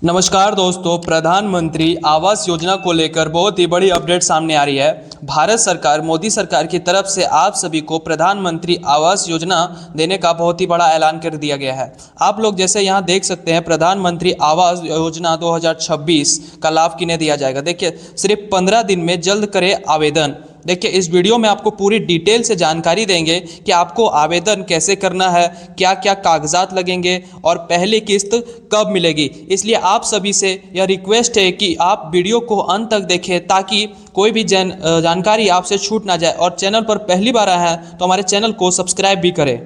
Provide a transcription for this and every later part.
नमस्कार दोस्तों, प्रधानमंत्री आवास योजना को लेकर बहुत ही बड़ी अपडेट सामने आ रही है। भारत सरकार, मोदी सरकार की तरफ से आप सभी को प्रधानमंत्री आवास योजना देने का बहुत ही बड़ा ऐलान कर दिया गया है। आप लोग जैसे यहाँ देख सकते हैं, प्रधानमंत्री आवास योजना 2026 का लाभ किन्हें दिया जाएगा। देखिए, सिर्फ 15 दिन में जल्द करें आवेदन। देखिए, इस वीडियो में आपको पूरी डिटेल से जानकारी देंगे कि आपको आवेदन कैसे करना है, क्या क्या कागजात लगेंगे और पहली किस्त कब मिलेगी। इसलिए आप सभी से यह रिक्वेस्ट है कि आप वीडियो को अंत तक देखें ताकि कोई भी जानकारी आपसे छूट ना जाए। और चैनल पर पहली बार आए हैं तो हमारे चैनल को सब्सक्राइब भी करें।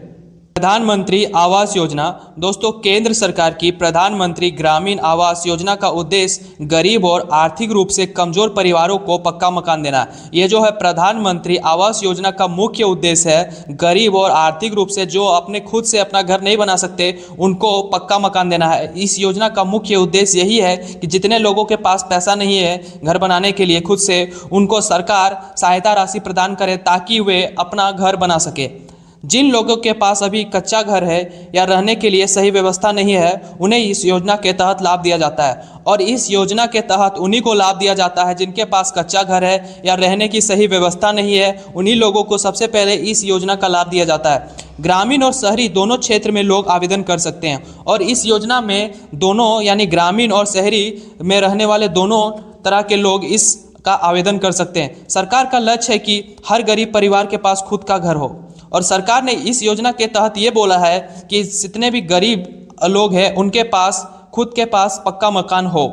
प्रधानमंत्री आवास योजना दोस्तों, केंद्र सरकार की प्रधानमंत्री ग्रामीण आवास योजना का उद्देश्य गरीब और आर्थिक रूप से कमजोर परिवारों को पक्का मकान देना है। ये जो है प्रधानमंत्री आवास योजना का मुख्य उद्देश्य है गरीब और आर्थिक रूप से जो अपने खुद से अपना घर नहीं बना सकते उनको पक्का मकान देना है। इस योजना का मुख्य उद्देश्य यही है कि जितने लोगों के पास पैसा नहीं है घर बनाने के लिए खुद से, उनको सरकार सहायता राशि प्रदान करे ताकि वे अपना घर बना सके। जिन लोगों के पास अभी कच्चा घर है या रहने के लिए सही व्यवस्था नहीं है, उन्हें इस योजना के तहत लाभ दिया जाता है। और इस योजना के तहत उन्हीं को लाभ दिया जाता है जिनके पास कच्चा घर है या रहने की सही व्यवस्था नहीं है। उन्हीं लोगों को सबसे पहले इस योजना का लाभ दिया जाता है। ग्रामीण और शहरी दोनों क्षेत्र में लोग आवेदन कर सकते हैं। और इस योजना में दोनों यानी ग्रामीण और शहरी में रहने वाले दोनों तरह के लोग इस का आवेदन कर सकते हैं। सरकार का लक्ष्य है कि हर गरीब परिवार के पास खुद का घर हो। और सरकार ने इस योजना के तहत ये बोला है कि जितने भी गरीब लोग हैं उनके पास खुद के पास पक्का मकान हो।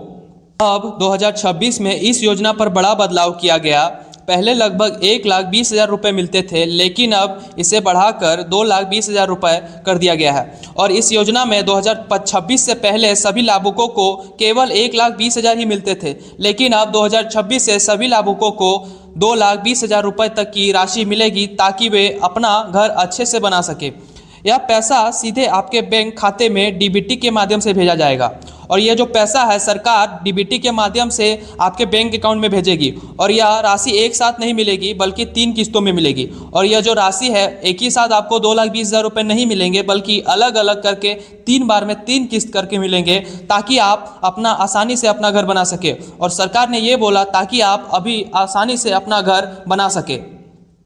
अब 2026 में इस योजना पर बड़ा बदलाव किया गया। पहले लगभग 1,20,000 रुपये मिलते थे, लेकिन अब इसे बढ़ाकर 2,20,000 रुपये कर दिया गया है। और इस योजना में 2026 से पहले सभी लाभुकों को केवल 1,20,000 ही मिलते थे, लेकिन अब 2026 से सभी लाभुकों को 2,20,000 रुपये तक की राशि मिलेगी ताकि वे अपना घर अच्छे से बना सके। यह पैसा सीधे आपके बैंक खाते में डीबीटी के माध्यम से भेजा जाएगा। और यह जो पैसा है सरकार डीबीटी के माध्यम से आपके बैंक अकाउंट में भेजेगी। और यह राशि एक साथ नहीं मिलेगी बल्कि 3 किस्तों में मिलेगी। और यह जो राशि है एक ही साथ आपको 2,20,000 रुपये नहीं मिलेंगे, बल्कि अलग अलग करके 3 बार में 3 किस्त करके मिलेंगे ताकि आप अपना आसानी से अपना घर बना सके। और सरकार ने ये बोला ताकि आप अभी आसानी से अपना घर बना सके।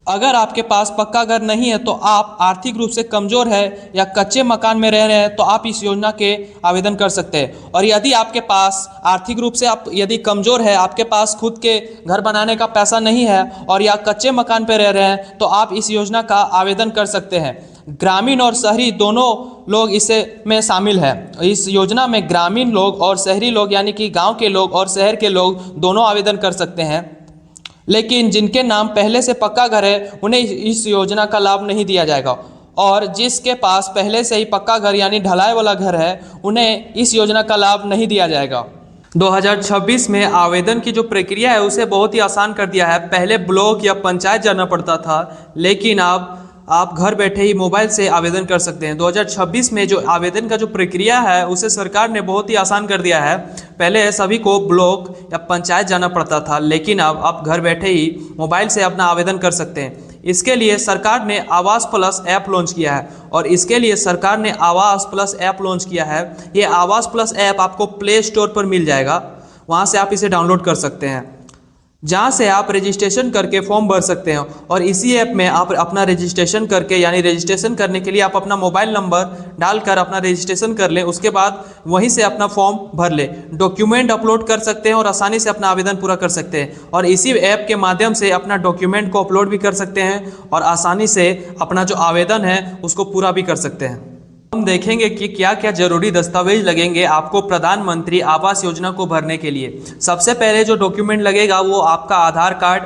अगर आपके पास पक्का घर नहीं है तो आप आर्थिक रूप से कमज़ोर है या कच्चे मकान में रह रहे हैं तो आप इस योजना के आवेदन कर सकते हैं। और यदि आपके पास आर्थिक रूप से आप यदि कमज़ोर है, आपके पास खुद के घर बनाने का पैसा नहीं है और या कच्चे मकान पर रह रहे हैं तो आप इस योजना का आवेदन कर सकते हैं। ग्रामीण और शहरी दोनों लोग इसे में शामिल है। इस योजना में ग्रामीण लोग और शहरी लोग यानी कि गाँव के लोग और शहर के लोग दोनों आवेदन कर सकते हैं। लेकिन जिनके नाम पहले से पक्का घर है उन्हें इस योजना का लाभ नहीं दिया जाएगा। और जिसके पास पहले से ही पक्का घर यानी ढलाई वाला घर है उन्हें इस योजना का लाभ नहीं दिया जाएगा। 2026 में आवेदन की जो प्रक्रिया है उसे बहुत ही आसान कर दिया है। पहले ब्लॉक या पंचायत जाना पड़ता था, लेकिन अब आप घर बैठे ही मोबाइल से आवेदन कर सकते हैं। 2026 में जो आवेदन का जो प्रक्रिया है उसे सरकार ने बहुत ही आसान कर दिया है। पहले सभी को ब्लॉक या पंचायत जाना पड़ता था, लेकिन अब आप घर बैठे ही मोबाइल से अपना आवेदन कर सकते हैं। इसके लिए सरकार ने आवास प्लस ऐप लॉन्च किया है। और इसके लिए सरकार ने आवास प्लस ऐप लॉन्च किया है। ये आवास प्लस ऐप आपको प्ले स्टोर पर मिल जाएगा, वहाँ से आप इसे डाउनलोड कर सकते हैं, जहाँ से आप रजिस्ट्रेशन करके फॉर्म भर सकते हैं। और इसी ऐप में आप अपना रजिस्ट्रेशन करके यानी रजिस्ट्रेशन करने के लिए आप अपना मोबाइल नंबर डालकर अपना रजिस्ट्रेशन कर लें। उसके बाद वहीं से अपना फॉर्म भर लें, डॉक्यूमेंट अपलोड कर सकते हैं और आसानी से अपना आवेदन पूरा कर सकते हैं। और इसी ऐप के माध्यम से अपना डॉक्यूमेंट को अपलोड भी कर सकते हैं और आसानी से अपना जो आवेदन है उसको पूरा भी कर सकते हैं। हम देखेंगे कि क्या क्या जरूरी दस्तावेज लगेंगे आपको प्रधानमंत्री आवास योजना को भरने के लिए। सबसे पहले जो डॉक्यूमेंट लगेगा वो आपका आधार कार्ड,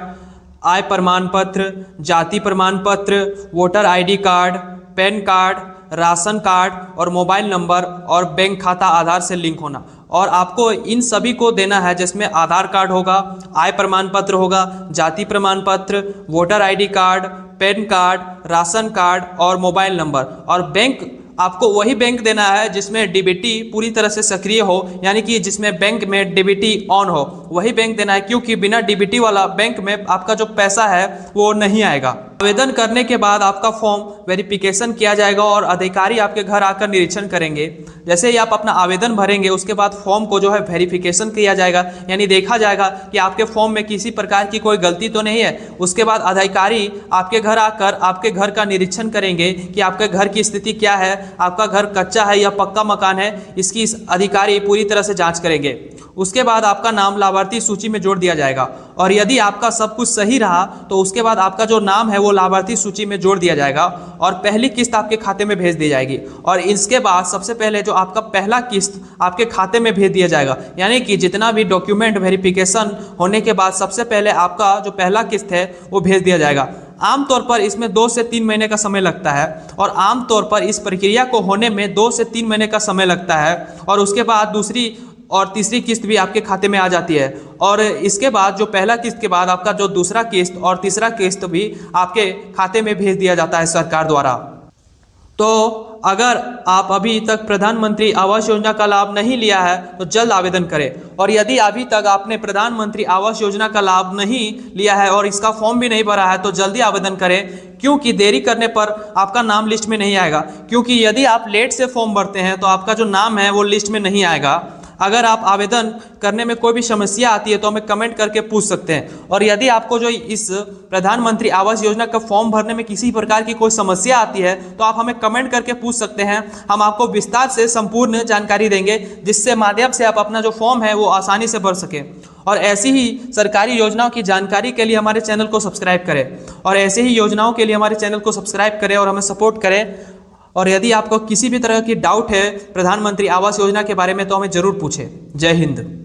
आय प्रमाण पत्र, जाति प्रमाण पत्र, voter ID card, pan card, ration card और मोबाइल नंबर और बैंक खाता आधार से लिंक होना। और आपको इन सभी को देना है, जिसमें आधार कार्ड होगा, आय प्रमाण पत्र होगा, जाति प्रमाण पत्र, voter ID card, pan card, ration card और मोबाइल नंबर। और बैंक आपको वही बैंक देना है जिसमें डीबीटी पूरी तरह से सक्रिय हो, यानी कि जिसमें बैंक में डीबीटी ऑन हो, वही बैंक देना है, क्योंकि बिना डीबीटी वाला बैंक में आपका जो पैसा है वो नहीं आएगा। आवेदन करने के बाद आपका फॉर्म वेरिफिकेशन किया जाएगा और अधिकारी आपके घर आकर निरीक्षण करेंगे। जैसे ही आप अपना आवेदन भरेंगे उसके बाद फॉर्म को जो है वेरिफिकेशन किया जाएगा, यानी देखा जाएगा कि आपके फॉर्म में किसी प्रकार की कोई गलती तो नहीं है। उसके बाद अधिकारी आपके घर आकर आपके घर का निरीक्षण करेंगे कि आपके घर की स्थिति क्या है, आपका घर कच्चा है या पक्का मकान है, इसकी अधिकारी पूरी तरह से जाँच करेंगे। उसके बाद आपका नाम लाभार्थी सूची में जोड़ दिया जाएगा और यदि आपका सब कुछ सही रहा तो उसके बाद आपका जो नाम है वो लाभार्थी सूची में जोड़ दिया जाएगा और पहली किस्त आपके खाते में भेज दी जाएगी। और इसके बाद सबसे पहले जो आपका पहला किस्त आपके खाते में भेज दिया जाएगा, यानी कि जितना भी डॉक्यूमेंट वेरिफिकेशन होने के बाद सबसे पहले आपका जो पहला किस्त है वो भेज दिया जाएगा। आमतौर पर इसमें 2 से 3 महीने का समय लगता है और आमतौर पर इस प्रक्रिया को होने में 2 से 3 महीने का समय लगता है और उसके बाद दूसरी और तीसरी किस्त भी आपके खाते में आ जाती है। और इसके बाद जो पहला किस्त के बाद आपका जो दूसरा किस्त और तीसरा किस्त भी आपके खाते में भेज दिया जाता है सरकार द्वारा। तो अगर आप अभी तक प्रधानमंत्री आवास योजना का लाभ नहीं लिया है तो जल्द आवेदन करें। और यदि अभी तक आपने प्रधानमंत्री आवास योजना का लाभ नहीं लिया है और इसका फॉर्म भी नहीं भरा है तो जल्दी आवेदन करें, क्योंकि देरी करने पर आपका नाम लिस्ट में नहीं आएगा। क्योंकि यदि आप लेट से फॉर्म भरते हैं तो आपका जो नाम है वो लिस्ट में नहीं आएगा। अगर आप आवेदन करने में कोई भी समस्या आती है तो हमें कमेंट करके पूछ सकते हैं। और यदि आपको जो इस प्रधानमंत्री आवास योजना का फॉर्म भरने में किसी प्रकार की कोई समस्या आती है तो आप हमें कमेंट करके पूछ सकते हैं। हम आपको विस्तार से संपूर्ण जानकारी देंगे जिससे माध्यम से आप अपना जो फॉर्म है वो आसानी से भर सकें। और ऐसी ही सरकारी योजनाओं की जानकारी के लिए हमारे चैनल को सब्सक्राइब करें और ऐसे ही योजनाओं के लिए हमारे चैनल को सब्सक्राइब करें और हमें सपोर्ट करें। और यदि आपको किसी भी तरह की डाउट है प्रधानमंत्री आवास योजना के बारे में तो हमें ज़रूर पूछें। जय हिंद।